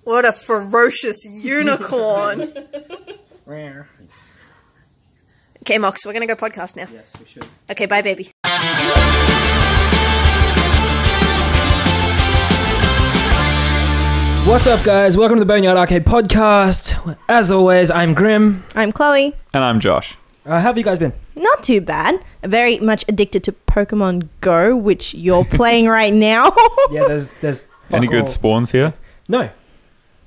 What a ferocious unicorn. Okay, Mox, we're going to go podcast now. Yes, we should. Okay, bye, baby. What's up, guys? Welcome to the Boneyard Arcade Podcast. As always, I'm Grim. I'm Chloe. And I'm Josh. How have you guys been? Not too bad. Very much addicted to Pokemon Go, which you're playing right now. Yeah, there's Any good spawns here? No,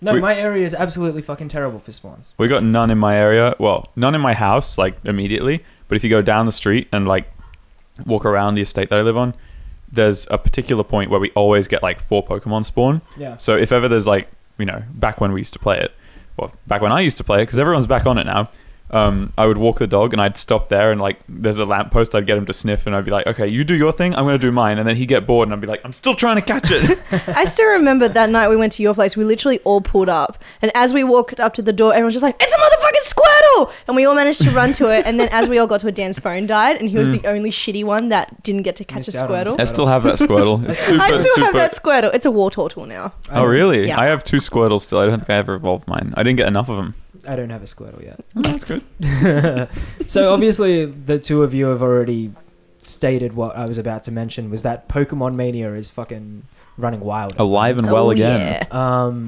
my area is absolutely fucking terrible for spawns. We got none in my area. Well, none in my house, like, immediately. But if you go down the street and, like, walk around the estate that I live on, there's a particular point where we always get, like, 4 Pokemon spawn. Yeah. So if ever there's, like, back when we used to play it, well, back when I used to play it, because everyone's back on it now, I would walk the dog and I'd stop there and, like, there's a lamppost I'd get him to sniff and I'd be like, okay, you do your thing, I'm going to do mine. And then he'd get bored and I'd be like, I'm still trying to catch it. I still remember that night we went to your place, we literally all pulled up. And as we walked up to the door, everyone was just like, it's a motherfucking Squirtle! And we all managed to run to it. And then as we all got to it, Dan's phone died and he was the only shitty one that didn't get to catch Missed a out on Squirtle. I still have that Squirtle. It's super, I still have super- that Squirtle. It's a war turtle now. Oh, really? Yeah. I have 2 Squirtles still. I don't think I ever evolved mine. I didn't get enough of them. I don't have a Squirtle yet. Oh, that's good. So obviously the two of you have already stated what I was about to mention, was that Pokemon Mania is fucking running wild. Alive and well again. Yeah.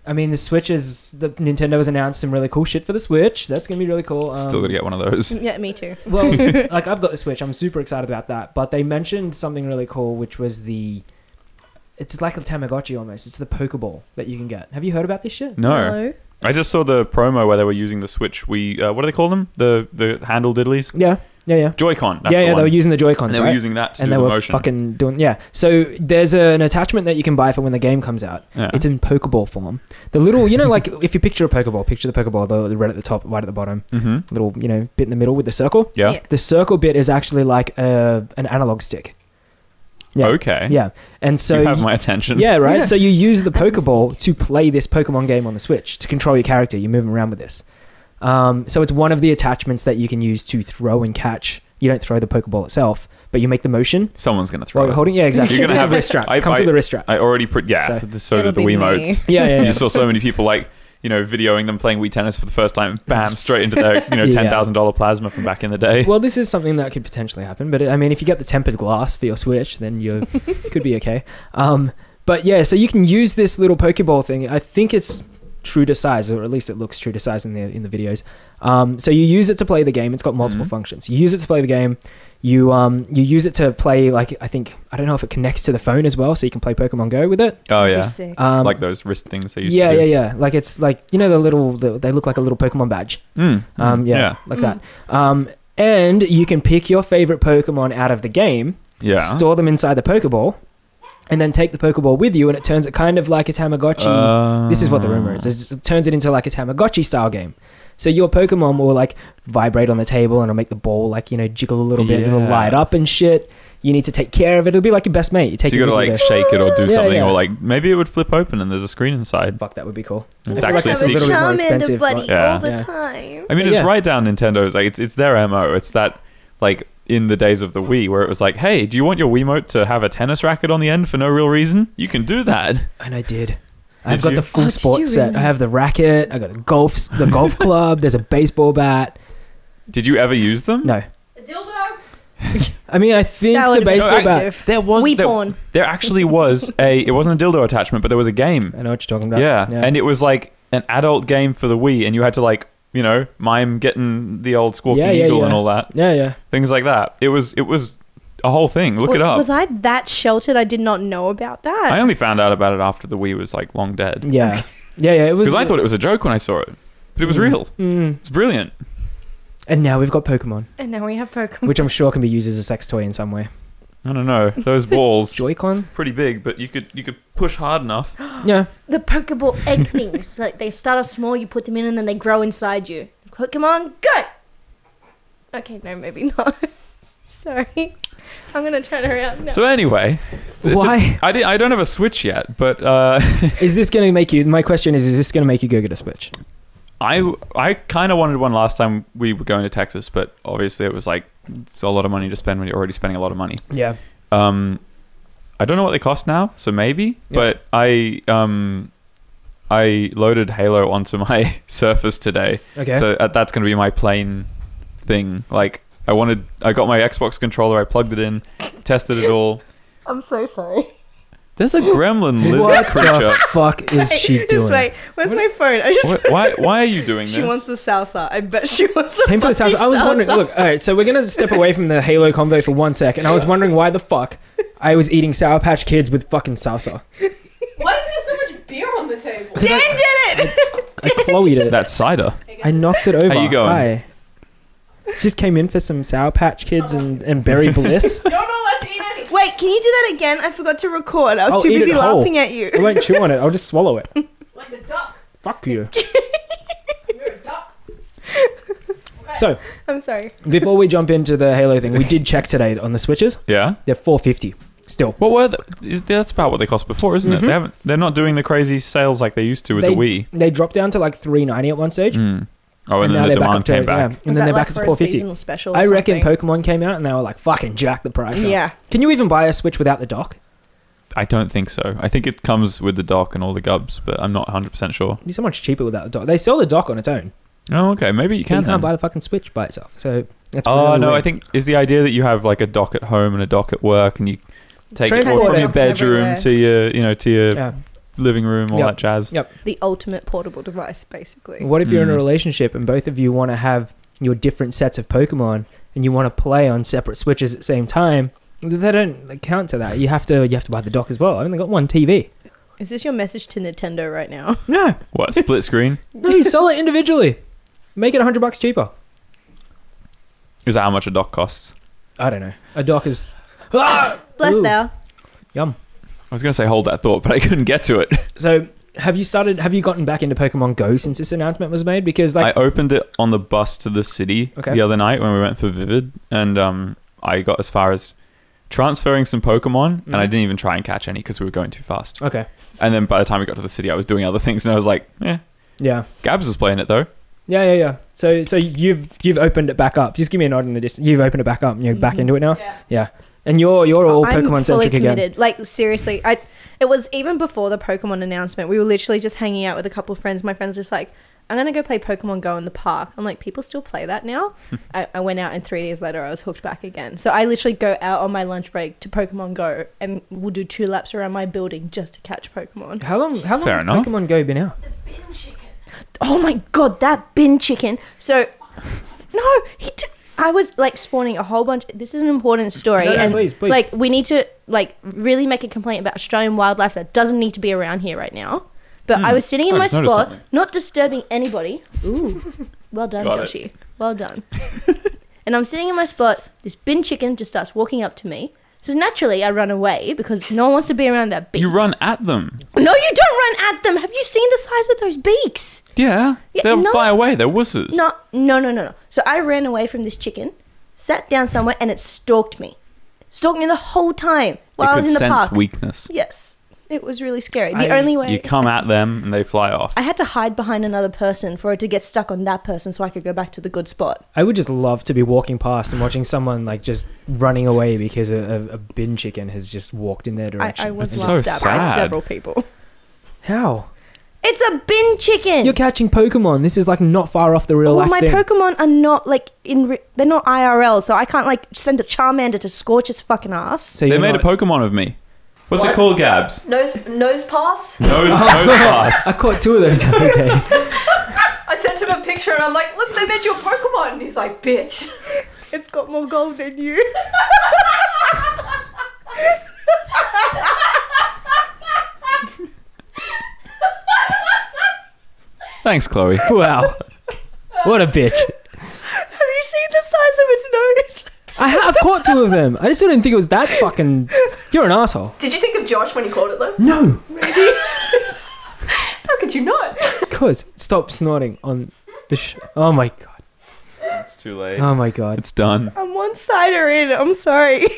I mean, Nintendo has announced some really cool shit for the Switch. That's gonna be really cool. Still gotta get one of those. Yeah, me too. Well, like, I've got the Switch. I'm super excited about that. But they mentioned something really cool, which was it's like a Tamagotchi almost. It's the Pokeball that you can get. Have you heard about this shit? No. I just saw the promo where they were using the Switch. What do they call them? The handle diddlies? Yeah. Joy-Con. That's Yeah, the one. they were using the Joy-Cons, And they right? were using that to and do they the were motion. fucking doing, yeah. So there's an attachment that you can buy for when the game comes out. Yeah. It's in Pokeball form. The little, like, if you picture a Pokeball, picture the Pokeball, the red at the top, white at the bottom, little, bit in the middle with the circle. Yeah. Yeah. The circle bit is actually like an analog stick. Yeah. Okay. Yeah. And so you have my attention. Yeah, right? So you use the Pokeball to play this Pokemon game on the Switch, to control your character. You move them around with this. So it's one of the attachments that you can use to throw and catch. You don't throw the Pokeball itself, but you make the motion. Someone's going to throw While you're it. holding, yeah, exactly. You're gonna There's have a wrist strap. It comes with a wrist strap. I already so did the Wiimotes. Yeah. You saw so many people, like, videoing them playing Wii Tennis for the first time. Bam, straight into their, $10,000 plasma from back in the day. Well, this is something that could potentially happen, but I mean, if you get the tempered glass for your Switch, then you could be okay. But yeah, so you can use this little Pokeball thing. I think it's true to size, or at least it looks true to size in the videos. So you use it to play the game. It's got multiple functions. You use it to play the game. You use it to play, like, I don't know if it connects to the phone as well, so you can play Pokemon Go with it. Oh, yeah. Sick. Like those wrist things they used to do. Yeah. Like, it's like, they look like a little Pokemon badge. Like that. And you can pick your favorite Pokemon out of the game, store them inside the Pokeball, and then take the Pokeball with you, and it turns it kind of like a Tamagotchi. This is what the rumor is. It turns it into like a Tamagotchi style game. So your Pokemon will, like, vibrate on the table, and it'll make the ball, like, jiggle a little bit. It'll light up and shit. You need to take care of it. It'll be like your best mate. So you gotta, like, shake it or do something, or, like, maybe it would flip open and there's a screen inside. Fuck, that would be cool. It's I feel actually like that's a little bit more expensive. buddy but- Yeah. all the time. I mean, it's right down Nintendo's, like, it's their MO. It's that, like, in the days of the Wii, where it was like, hey, do you want your Wiimote to have a tennis racket on the end for no real reason? You can do that. And I did. I've got you? the full Did sports you set. really? I have the racket. I got the golf club. There's a baseball bat. Did you ever use them? No. A dildo? I mean, I think That the would have been baseball bat. effective. There was Wii porn. there actually was it wasn't a dildo attachment, but there was a game. I know what you're talking about. Yeah. And it was like an adult game for the Wii, and you had to, like, mime getting the old squawking eagle and all that. Yeah. Things like that. It was a whole thing. Look it up. Was I that sheltered? I did not know about that. I only found out about it after the Wii was, like, long dead. Yeah. Yeah. It was. Because I thought it was a joke when I saw it, but it was real. It's brilliant. And now we've got Pokemon, And now we have Pokemon. which I'm sure can be used as a sex toy in some way. I don't know. Those balls, Joy-Con. pretty big, but you could push hard enough. Yeah. The Pokeball egg things. Like, they start off small, you put them in, and then they grow inside you. Pokemon, go! Okay, no, maybe not. Sorry. I'm going to turn around now. So anyway, Why? I don't have a Switch yet, but Is this going to make you? My question is this going to make you go get a Switch? I kind of wanted one last time we were going to Texas, but obviously it was like, it's a lot of money to spend when you're already spending a lot of money. Yeah. I don't know what they cost now, so maybe. Yeah. But I loaded Halo onto my Surface today. Okay. So that's going to be my plain thing. Like, I got my Xbox controller, I plugged it in, tested it all. I'm so sorry. There's a gremlin lizard creature. What the fuck is she doing? Just wait. Where's my phone? Why are you doing this? She wants the salsa. I bet she wants the salsa. I was wondering, look, all right, so we're going to step away from the Halo combo for 1 sec, and I was wondering why the fuck I was eating Sour Patch Kids with fucking salsa. Why is there so much beer on the table? Dan did it! I Chloe'd it. That's cider. I knocked it over. How you going? Hi. Just came in for some Sour Patch Kids and Berry Bliss. You're not allowed to eat any. Wait, can you do that again? I forgot to record. I was too busy laughing at you. I won't chew on it. I'll just swallow it. Like a duck. Fuck you. You're a duck. Okay. So, I'm sorry. Before we jump into the Halo thing, we did check today on the Switches. Yeah. They're $450 still. What were that's about what they cost before, isn't it? They're not doing the crazy sales like they used to with the Wii. They dropped down to like $390 at one stage. Oh, and then the demand came back. Yeah. And then they're back to $450. I reckon Pokemon came out and they were like, fucking jack the price up. Yeah. Can you even buy a Switch without the dock? I don't think so. I think it comes with the dock and all the gubs, but I'm not 100% sure. It'd be so much cheaper without the dock. They sell the dock on its own. Oh, okay. Maybe you can. But you can't buy the fucking Switch by itself. So that's really weird. I think is the idea that you have like a dock at home and a dock at work, and you take it from your bedroom to your living room, all that jazz. Yep. The ultimate portable device, basically. What if you're in a relationship and both of you want to have your different sets of Pokemon and you want to play on separate Switches at the same time? They don't count to that. You have to buy the dock as well. I've only got one TV. Is this your message to Nintendo right now? No. What, split screen? No, you sell it individually. Make it $100 cheaper. Is that how much a dock costs? I don't know. A dock is... Bless thou. Yum. I was going to say hold that thought, but I couldn't get to it. So, have you gotten back into Pokemon Go since this announcement was made? Because like I opened it on the bus to the city the other night when we went for Vivid, and I got as far as transferring some Pokemon, and I didn't even try and catch any because we were going too fast. Okay. And then by the time we got to the city, I was doing other things, and I was like, yeah. Gabs was playing it though. Yeah. So you've opened it back up. Just give me a nod in the distance. You've opened it back up, and you're back into it now. Yeah. And you're all Pokemon centric again. Like seriously, it was even before the Pokemon announcement. We were literally just hanging out with a couple of friends. My friends were just like, I'm gonna go play Pokemon Go in the park. I'm like, people still play that now? I went out, and 3 days later I was hooked back again. So I literally go out on my lunch break to Pokemon Go, and we'll do 2 laps around my building just to catch Pokemon. How long has Pokemon Go been out? The bin chicken. Oh my god, that bin chicken. So no, I was like spawning a whole bunch. This is an important story, and please. Like we need to like really make a complaint about Australian wildlife that doesn't need to be around here right now. But I was sitting in my spot, not disturbing anybody. Ooh, well done, Joshy. Well done. And I'm sitting in my spot. This bin chicken just starts walking up to me. So naturally, I run away because no one wants to be around that beak. You run at them. No, you don't run at them. Have you seen the size of those beaks? Yeah. They'll fly away. They're wusses. No. So I ran away from this chicken, sat down somewhere, and it stalked me. Stalked me the whole time while I was in the park. It could sense weakness. Yes. It was really scary. The only way... You come at them and they fly off. I had to hide behind another person for it to get stuck on that person so I could go back to the good spot. I would just love to be walking past and watching someone like just running away because a bin chicken has just walked in their direction. I was laughed at by several people. How? It's a bin chicken! You're catching Pokemon. This is like not far off the real life thing. My Pokemon are not like they're not IRL, so I can't like send a Charmander to scorch his fucking ass. So they made a Pokemon of me. What's it called, Gabs? Nose pass? Nose pass. I caught 2 of those the other day. I sent him a picture and I'm like, look, they made you a Pokemon. And he's like, bitch. It's got more gold than you. Thanks, Chloe. Wow. What a bitch. Have you seen the size of its nose? I've caught 2 of them. I just didn't think it was that fucking... You're an asshole. Did you think of Josh when he called it though? No. Really? How could you not? Because stop snorting on the oh my god. It's too late. Oh my god. It's done. I'm 1 cider in. I'm sorry.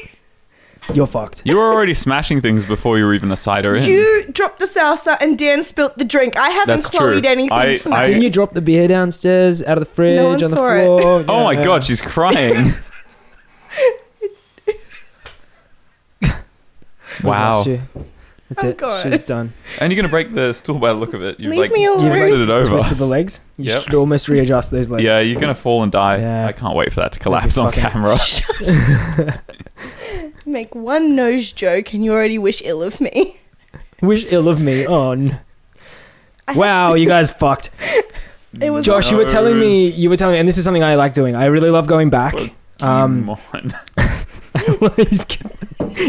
You're fucked. You were already smashing things before you were even a cider in. You dropped the salsa and Dan spilt the drink. I haven't Chloe'd anything tonight. Didn't you drop the beer downstairs out of the fridge on the floor? Oh my god, she's crying. Wow. That's it. God. She's done. And you're going to break the stool by the look of it. You've Leave me alone. twisted it over. Twisted the legs. You should almost readjust those legs. Yeah, you're going to fall and die. Yeah. I can't wait for that to collapse on camera. Make one nose joke and you already wish ill of me. Wish ill of me on. Wow, you guys fucked. It was Josh, you were telling me, and this is something I like doing. I really love going back. Come on.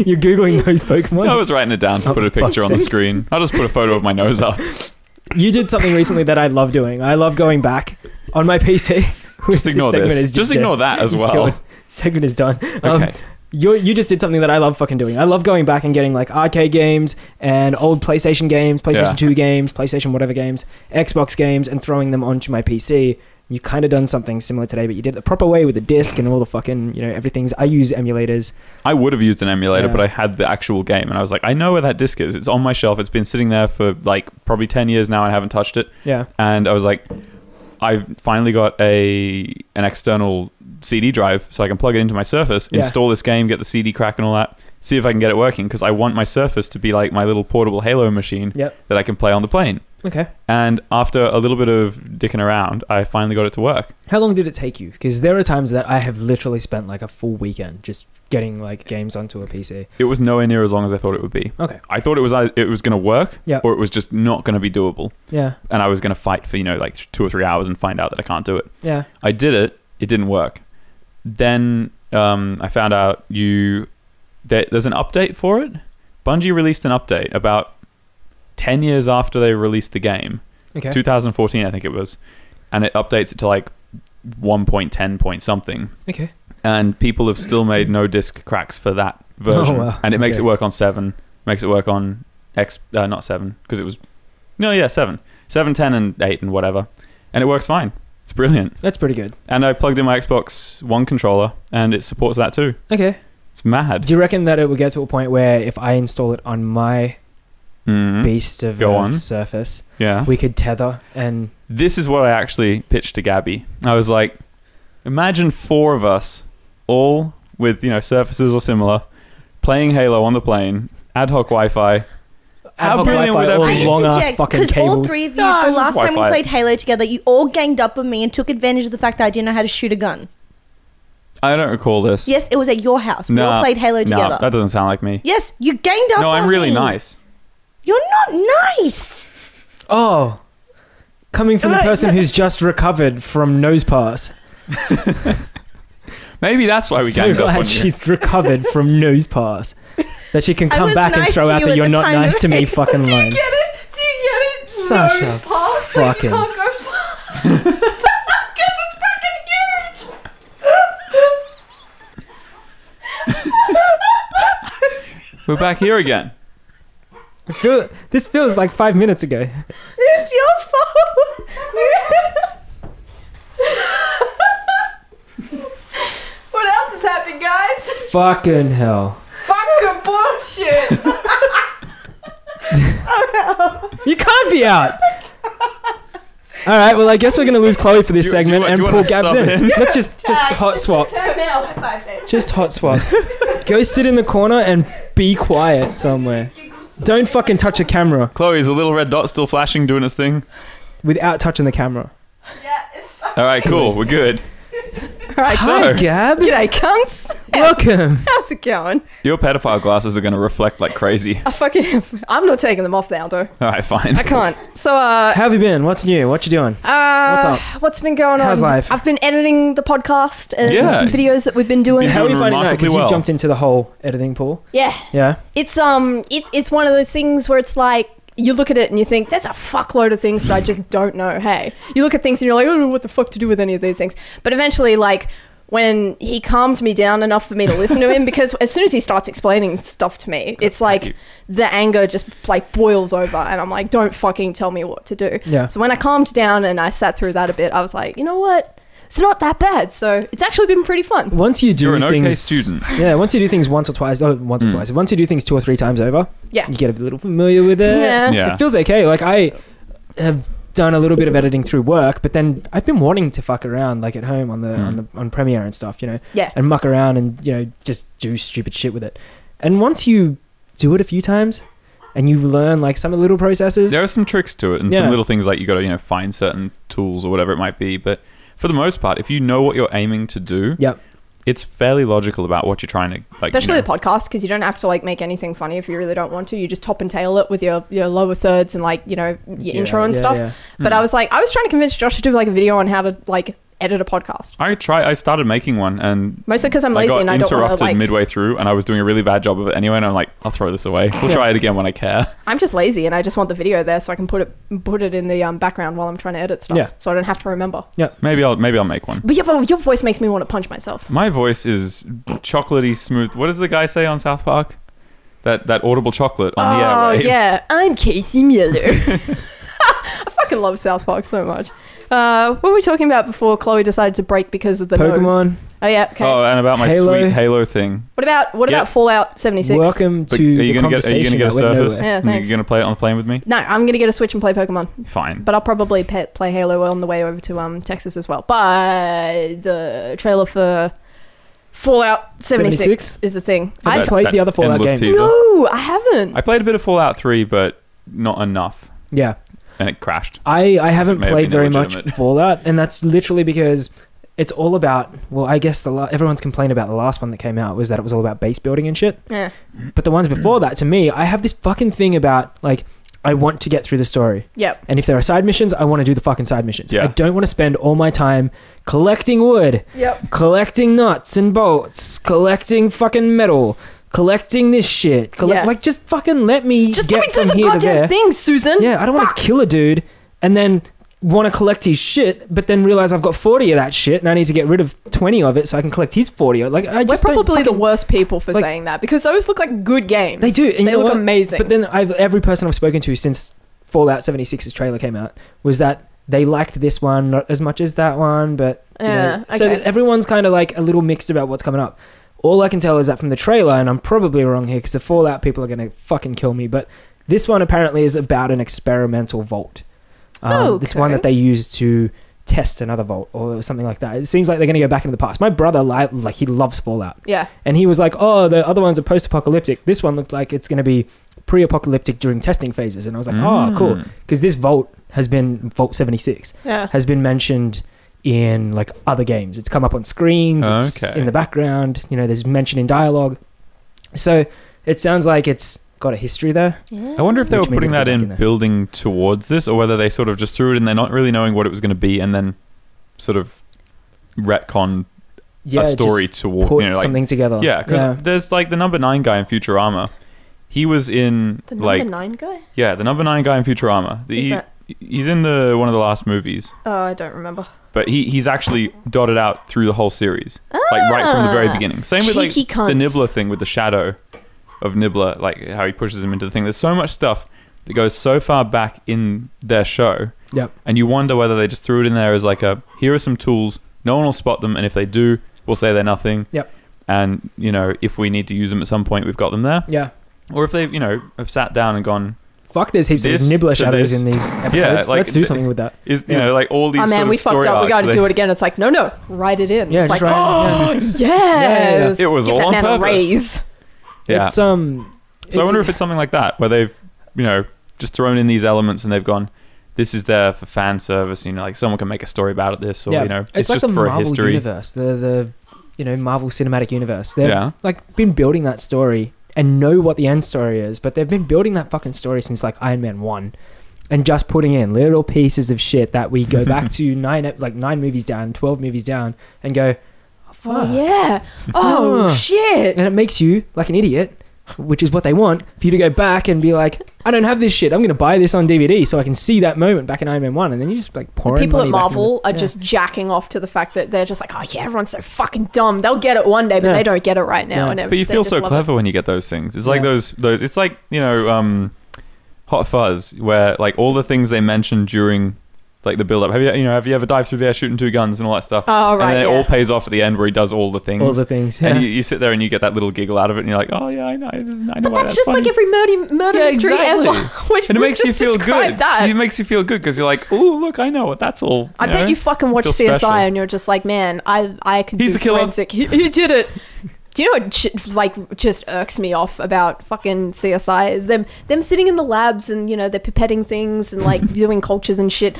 You're Googling those Pokemon? I was writing it down to put a picture on the screen. I'll just put a photo of my nose up. You did something recently that I love doing. I love going back on my PC. Just ignore this. Just ignore that as well. Segment is done. Okay. You just did something that I love fucking doing. I love going back and getting like arcade games and old PlayStation games, PlayStation 2 games, PlayStation whatever games, Xbox games, and throwing them onto my PC. You kind of done something similar today, but you did it the proper way with the disc and all the fucking, everything's. I use emulators. I would have used an emulator, but I had the actual game, and I was like, I know where that disc is. It's on my shelf. It's been sitting there for like probably 10 years now, and I haven't touched it. Yeah. And I was like, I've finally got an external CD drive, so I can plug it into my Surface, install this game, get the CD crack and all that, see if I can get it working, because I want my Surface to be like my little portable Halo machine that I can play on the plane. Okay. And after a little bit of dicking around, I finally got it to work. How long did it take you? Because there are times that I have literally spent like a full weekend just getting like games onto a PC. It was nowhere near as long as I thought it would be. Okay. I thought it was going to work, or it was just not going to be doable. Yeah. And I was going to fight for like 2 or 3 hours and find out that I can't do it. Yeah. I did it. It didn't work. Then I found out there's an update for it. Bungie released an update about 10 years after they released the game. Okay. 2014, I think it was. And it updates it to like 1.10 point something. Okay. And people have still made no disc cracks for that version. Oh, wow. And it makes it work on 7. Makes it work on not 7, because it was... No, yeah, 7. 7, 10, and 8 and whatever. And it works fine. It's brilliant. That's pretty good. And I plugged in my Xbox One controller, and it supports that too. Okay. It's mad. Do you reckon that it will get to a point where if I install it on my beast of a Surface, we could tether and... This is what I actually pitched to Gabby. I was like, imagine 4 of us, all with, Surfaces or similar, playing Halo on the plane, ad hoc Wi-Fi. How brilliant would that be? Long ass fucking because cables. All 3 of you, the last time we played Halo together, you all ganged up on me and took advantage of the fact that I didn't know how to shoot a gun. I don't recall this. Yes, it was at your house. We all played Halo together. That doesn't sound like me. Yes, you ganged up on me. No, I'm really nice. You're not nice. Oh. Coming from the person who's just recovered from nose pass. Maybe that's why we ganged up on you. She's recovered from nose pass. That she can come back and throw out that you're not nice to me fucking line. Do you get it? Such nose a pass. fucking... Because it's fucking huge. We're back here again. This feels like 5 minutes ago. It's your fault. What else is happening, guys? Fucking hell. Fucking bullshit. You can't be out. All right, well, I guess we're going to lose Chloe for this segment and pull Gabs in. Let's just hot swap. Just hot swap. Go sit in the corner and be quiet somewhere. Don't fucking touch a camera. Chloe, is the little red dot still flashing, doing its thing? Without touching the camera. Yeah, it's fine. All right, cool. We're good. All right, Hi, Gab. G'day, cunts. Welcome. How's it going? Your pedophile glasses are going to reflect like crazy. I'm not taking them off now, though. All right, fine. I can't. So, how have you been? What's new? What you doing? What's up? What's been going on? How's life? I've been editing the podcast and some videos that we've been doing. How are you finding that? Because you jumped into the whole editing pool. Yeah. Yeah. It's one of those things where it's like, you look at it and you think, there's a fuckload of things that I just don't know. Hey, you look at things and you're like, I don't know what the fuck to do with any of these things. But eventually, like, when he calmed me down enough for me to listen to him, because as soon as he starts explaining stuff to me, it's like the anger just like boils over and I'm like, don't fucking tell me what to do. Yeah. So when I calmed down and I sat through that a bit, I was like, you know what? It's not that bad. So it's actually been pretty fun. Once you do You're an things, okay student. Yeah, once you do things once or twice. Once you do things 2 or 3 times over, you get a little familiar with it. Yeah. It feels okay. Like I have done a little bit of editing through work, but then I've been wanting to fuck around like at home on Premiere and stuff, and muck around and just do stupid shit with it. And once you do it a few times and you learn like some of the little processes. There are some tricks to it and some little things like you got to, find certain tools or whatever it might be. But for the most part, if you know what you're aiming to do, it's fairly logical about what you're trying to, especially the podcast, because you don't have to like make anything funny if you really don't want to. You just top and tail it with your lower thirds and like, your intro and stuff. But I was trying to convince Josh to do like a video on how to like edit a podcast. I started making one, and mostly because I'm lazy and I don't want to interrupted midway through, and I was doing a really bad job of it anyway, and I'm like, I'll throw this away. We'll try it again when I care. I'm just lazy and I just want the video there so I can put it in the background while I'm trying to edit stuff, so I don't have to remember. Maybe I'll make one. But your voice makes me want to punch myself. My voice is chocolately smooth. What does the guy say on South Park? That audible chocolate on the airwaves. Oh yeah, I'm Casey Miller. I fucking love South Park so much. What were we talking about before Chloe decided to break because of the Pokemon? Nose? Oh yeah, okay. Oh, and about my sweet Halo thing. What about Fallout 76? Welcome to are you gonna get a Surface? Yeah, thanks. Are you gonna play it on the plane with me? No, I'm gonna get a Switch and play Pokemon. Fine. But I'll probably play Halo on the way over to Texas as well. But the trailer for Fallout 76 is the thing. I've played the other Fallout games. No, I haven't. I played a bit of Fallout 3, but not enough. Yeah. And it crashed. I haven't played very much Fallout, and that's literally because it's all about, well, I guess everyone's complained about the last one that came out was that it was all about base building and shit. Yeah. But the ones before that, to me, I have this fucking thing about, like, I want to get through the story. Yep. And if there are side missions, I want to do the fucking side missions. Yeah. I don't want to spend all my time collecting wood, collecting nuts and bolts, collecting fucking metal, collecting this shit. Like, just fucking let me get from here to there. Thing, Susan. Yeah, I don't want to kill a dude and then want to collect his shit, but then realize I've got 40 of that shit and I need to get rid of 20 of it so I can collect his 40. Like, I just We're probably the worst people for saying that, because those look like good games. They do. And they look amazing. But then every person I've spoken to since Fallout 76's trailer came out was that they liked this one not as much as that one, but so everyone's kind of like a little mixed about what's coming up. All I can tell is that from the trailer, and I'm probably wrong here because the Fallout people are going to fucking kill me, but this one apparently is about an experimental vault. It's one that they use to test another vault or something like that. It seems like they're going to go back into the past. My brother, like, he loves Fallout. Yeah. And he was like, oh, the other ones are post-apocalyptic. This one looked like it's going to be pre-apocalyptic during testing phases. And I was like, oh, cool. Because this vault Vault 76, has been mentioned in like other games. It's come up on screens, it's in the background, there's mention in dialogue. So it sounds like it's got a history there. Yeah. I wonder if they were putting that in building towards this, or whether they sort of just threw it in there not really knowing what it was going to be and then sort of retconned a story toward put something together. Yeah, because there's like the number 9 guy in Futurama. He was in the number 9 guy? Yeah, the number 9 guy in Futurama. He's in one of the last movies. Oh, I don't remember. But he's actually dotted out through the whole series. Like right from the very beginning. Same with like the Nibbler thing with the shadow of Nibbler, like how he pushes him into the thing. There's so much stuff that goes so far back in their show. Yep. And you wonder whether they just threw it in there as like here are some tools, no one will spot them, and if they do, we'll say they're nothing. Yep. And, if we need to use them at some point, we've got them there. Yeah. Or if they, have sat down and gone, fuck, there's heaps of Nibbler shadows in these episodes. Yeah, like, let's do something with that. Like all these we fucked up. We got to do it again. It's like, no, write it in. Yeah, it's like, yes. It was Give all that on man purpose. A raise. Yeah. It's, so I wonder if it's something like that, where they've, just thrown in these elements and they've gone, this is there for fan service. Like someone can make a story about this, or it's like just the for Marvel history. Universe, the Marvel Cinematic Universe. They've like been building that story and know what the end story is, but they've been building that fucking story since like Iron Man 1, and just putting in little pieces of shit that we go back to 9 movies down, 12 movies down, and go, oh, fuck. Oh yeah, oh shit, and it makes you like an idiot. Which is what they want, for you to go back and be like, I don't have this shit, I'm going to buy this on DVD so I can see that moment back in Iron Man 1, and then you just like pour in people money at Marvel are just jacking off to the fact that they're just like, oh yeah, everyone's so fucking dumb, they'll get it one day, but they don't get it right now. And but you feel so clever when you get those things. It's like those it's like Hot Fuzz, where like all the things they mentioned during like the build up. Have you ever dived through there shooting 2 guns and all that stuff? Oh right. And then it all pays off at the end where he does all the things. All the things. Yeah. And you sit there and you get that little giggle out of it, and you're like, oh yeah, I know. I know. But that's just funny. Like every murder mystery ever. Which and it makes you feel good. That. It makes you feel good because you're like, oh look, I know what that's all. I bet you fucking watch CSI and you're just like, man, I could do forensic. He did it. Do you know what like just irks me off about fucking CSI is them sitting in the labs and they're pipetting things and like doing cultures and shit.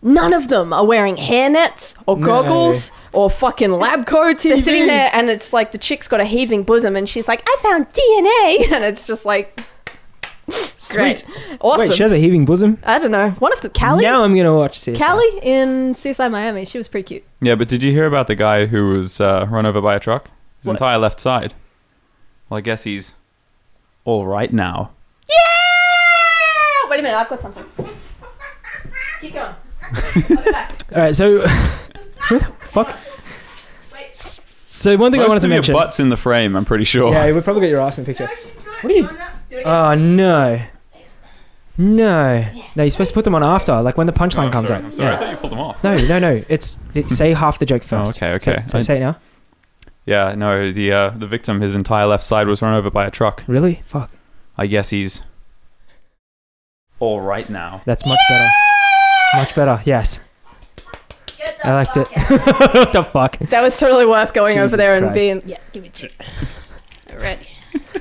None of them are wearing hairnets or goggles or fucking lab coats. They're sitting there and it's like the chick's got a heaving bosom and she's like, I found DNA, and it's just like, sweet, great. Awesome. Wait, she has a heaving bosom? I don't know. One of them, Callie. Now I'm gonna watch CSI. Callie in CSI Miami. She was pretty cute. Yeah, but did you hear about the guy who was run over by a truck? His entire left side. Well, I guess he's all right now. Yeah! Wait a minute, I've got something. Keep going. I'll be back. All right, so where the fuck? Wait. So one thing I wanted to mention. Your butt's in the frame, I'm pretty sure. Yeah, we'll probably get your ass in the picture. No, she's good. What are you? Do it again. Oh no. No. No, you're supposed to put them on after, like when the punchline comes sorry, out. I'm sorry, Yeah. I thought you pulled them off. No. It's say half the joke first. okay. Say it now. Yeah, no, the victim, his entire left side was run over by a truck. Really? Fuck. I guess he's all right now. That's much better. Much better. Yes. Get the I liked it. fuck out. What the fuck? That was totally worth going Jesus over there and Christ. being... Yeah, give me two. Ready.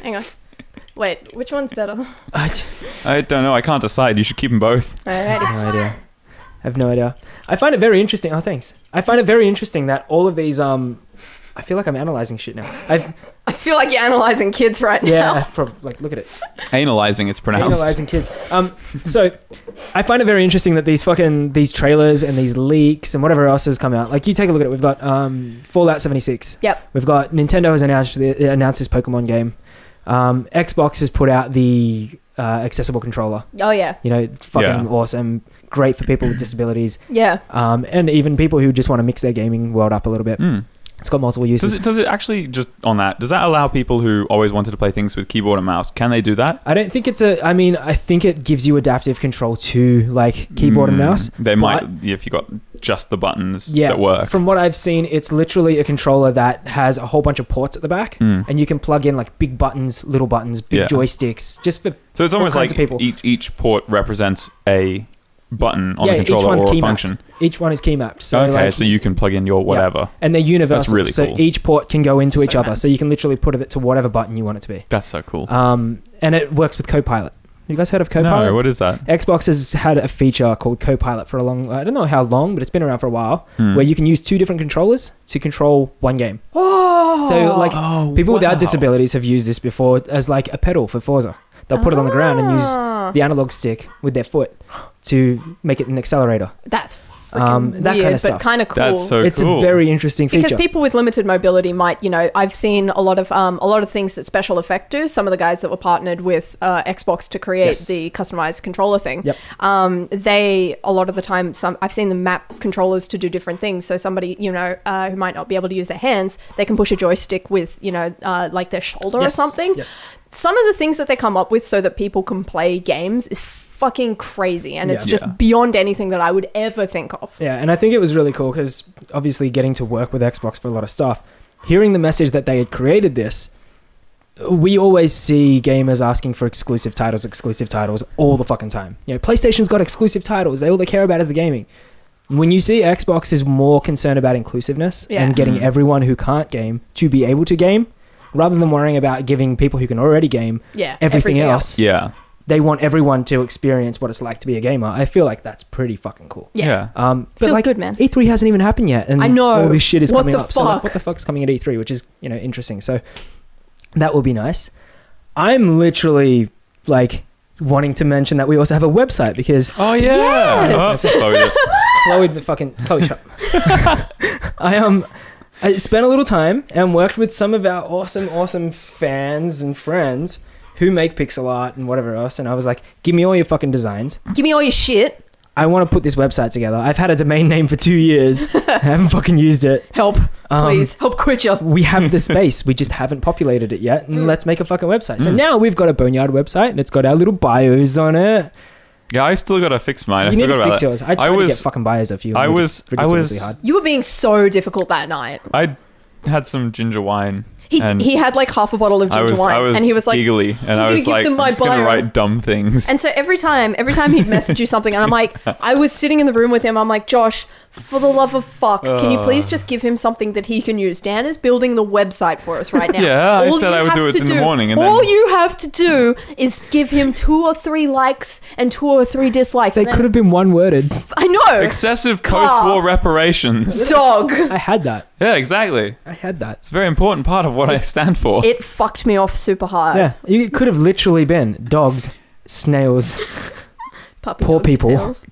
Hang on. Wait, which one's better? I don't know. I can't decide. You should keep them both. Alrighty. No idea. I have no idea. I find it very interesting. Oh, thanks. I find it very interesting that all of these I feel like I'm analyzing shit now. I feel like you're analysing kids right now. Yeah, like look at it. Analyzing, it's pronounced. Analyzing kids. So I find it very interesting that these trailers and these leaks and whatever else has come out. Like you take a look at it. We've got Fallout 76. Yep. We've got Nintendo has announced this Pokemon game. Xbox has put out the accessible controller. Oh, yeah. Fucking awesome. Great for people with disabilities. Yeah. And even people who just want to mix their gaming world up a little bit. It's got multiple uses. Does it actually, just on that, does that allow people who always wanted to play things with keyboard and mouse, can they do that? I don't think I think it gives you adaptive control to like keyboard and mouse. They might, if you got just the buttons that work. From what I've seen, it's literally a controller that has a whole bunch of ports at the back, and you can plug in like big buttons, little buttons, big joysticks, just for so it's almost like people. Each port represents a button on the controller or a function. Each one is key mapped. So okay, so you can plug in your whatever. Yeah. And they're universal. That's really so cool. each port can go into each other. So you can literally put it to whatever button you want it to be. That's so cool. And it works with Copilot. You guys heard of Copilot? No, what is that? Xbox has had a feature called Copilot for I don't know how long, but it's been around for a while, where you can use 2 different controllers to control one game. Oh. So like people without disabilities have used this before as like a pedal for Forza. They'll put it on the ground and use the analog stick with their foot to make it an accelerator. That's freaking that weird, kind of stuff. but kind of cool. That's so It's cool. a very interesting feature. Because people with limited mobility might, I've seen a lot of things that Special Effect do. Some of the guys that were partnered with Xbox to create the customized controller thing. Yep. They a lot of the time, I've seen them map controllers to do different things. So somebody, who might not be able to use their hands, they can push a joystick with, like their shoulder or something. Yes. Some of the things that they come up with so that people can play games is fucking crazy, and it's just beyond anything that I would ever think of. Yeah, and I think it was really cool because obviously getting to work with Xbox for a lot of stuff, hearing the message that they had created this, we always see gamers asking for exclusive titles all the fucking time. PlayStation's got exclusive titles. All they care about is the gaming. When you see Xbox is more concerned about inclusiveness and getting everyone who can't game to be able to game, rather than worrying about giving people who can already game everything else. Yeah. They want everyone to experience what it's like to be a gamer. I feel like that's pretty fucking cool. Yeah. But feels good, man. E3 hasn't even happened yet, and I know. all this shit is coming up. Fuck? So like, what the fuck's coming at E3, which is interesting. So that will be nice. I'm literally like wanting to mention that we also have a website because Chloe, the fucking Chloe shut up. I spent a little time and worked with some of our awesome fans and friends who make pixel art and whatever else. And I was like, give me all your fucking designs. Give me all your shit. I want to put this website together. I've had a domain name for 2 years. I haven't fucking used it. Help, please. Help quit you. We have the space. We just haven't populated it yet. And let's make a fucking website. So now we've got a Boneyard website and it's got our little bios on it. Yeah, I still got to fix mine. You need forgot to about fix that. yours. I tried to get fucking bios of you. I was hard. You were being so difficult that night. I had some ginger wine. He had like half a bottle of ginger wine, and he was like, giggly, and I was like, I'm just gonna write dumb things. And so every time he'd message you something, and I'm like, I was sitting in the room with him. I'm like, Josh, For the love of fuck, can you please just give him something that he can use? Dan is building the website for us right now. Yeah, I said I would do it in the morning. And all you have to do is give him 2 or 3 likes and 2 or 3 dislikes. They could have been one-worded. I know. Excessive post-war reparations. Dog. I had that. Yeah, exactly. I had that. It's a very important part of what I stand for. It fucked me off super hard. Yeah, it could have literally been dogs, snails, Puppy poor dogs, people. snails.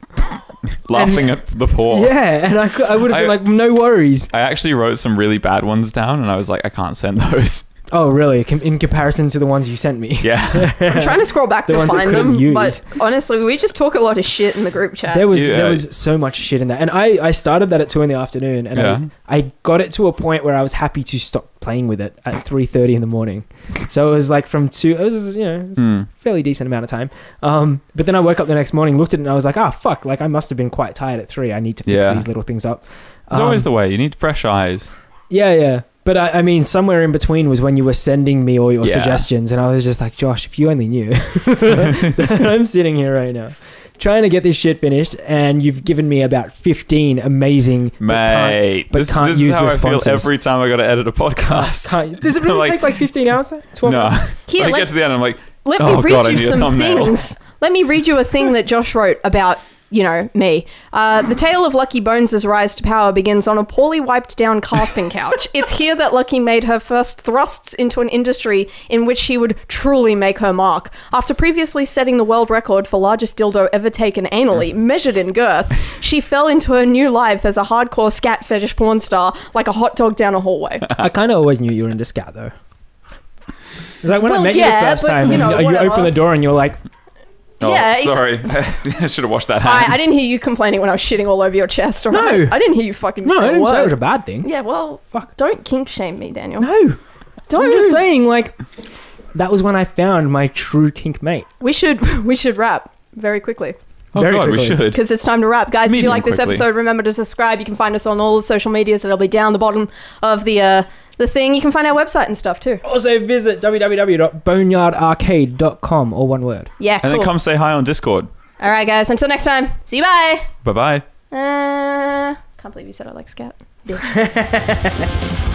Laughing at the poor. Yeah, and I would have been like, no worries. I actually wrote some really bad ones down, and I was like, I can't send those. Oh, really? In comparison to the ones you sent me? Yeah. I'm trying to scroll back The to ones I find couldn't them, use. but honestly, we just talk a lot of shit in the group chat. There was so much shit in there. And I started that at 2 PM, and I got it to a point where I was happy to stop playing with it at 3:30 in the morning. So it was like from 2, it was, a fairly decent amount of time. But then I woke up the next morning, looked at it, and I was like, fuck, like I must have been quite tired at 3. I need to fix these little things up. It's always the way. You need fresh eyes. Yeah. But I mean, somewhere in between was when you were sending me all your suggestions, and I was just like, Josh, if you only knew that I'm sitting here right now trying to get this shit finished, and you've given me about 15 amazing Mate, but can't this use is how responses. I feel every time I got to edit a podcast. Does it really take like 15 hours? 12 No. hours? Here, when I get to the end, I'm like, let me read you some things. Let me read you a thing that Josh wrote about, me. The tale of Lucky Bones' rise to power begins on a poorly wiped down casting couch. It's here that Lucky made her first thrusts into an industry in which she would truly make her mark. After previously setting the world record for largest dildo ever taken anally, measured in girth, she fell into her new life as a hardcore scat fetish porn star, like a hot dog down a hallway. I kind of always knew you were into scat, though. It's like when I met you the first but, time, you open the door and you're like... Oh, yeah, sorry. I should have washed that hand. I didn't hear you complaining when I was shitting all over your chest. No. I didn't hear you fucking No, say I didn't a say it word. was a bad thing. Yeah, well, Fuck. Don't kink shame me, Daniel. No. Don't. I'm just saying, like, that was when I found my true kink mate. We should wrap very quickly. Oh, Very God, we quickly. should. Because it's time to wrap. Guys, if you like this quickly. episode, remember to subscribe. You can find us on all the social medias. That'll be down the bottom of the thing. You can find our website and stuff too. Also visit www.boneyardarcade.com, all one word. Yeah, cool. And then come say hi on Discord. All right, guys. Until next time. See you. Bye. Bye-bye. Can't believe you said I like scat. Yeah.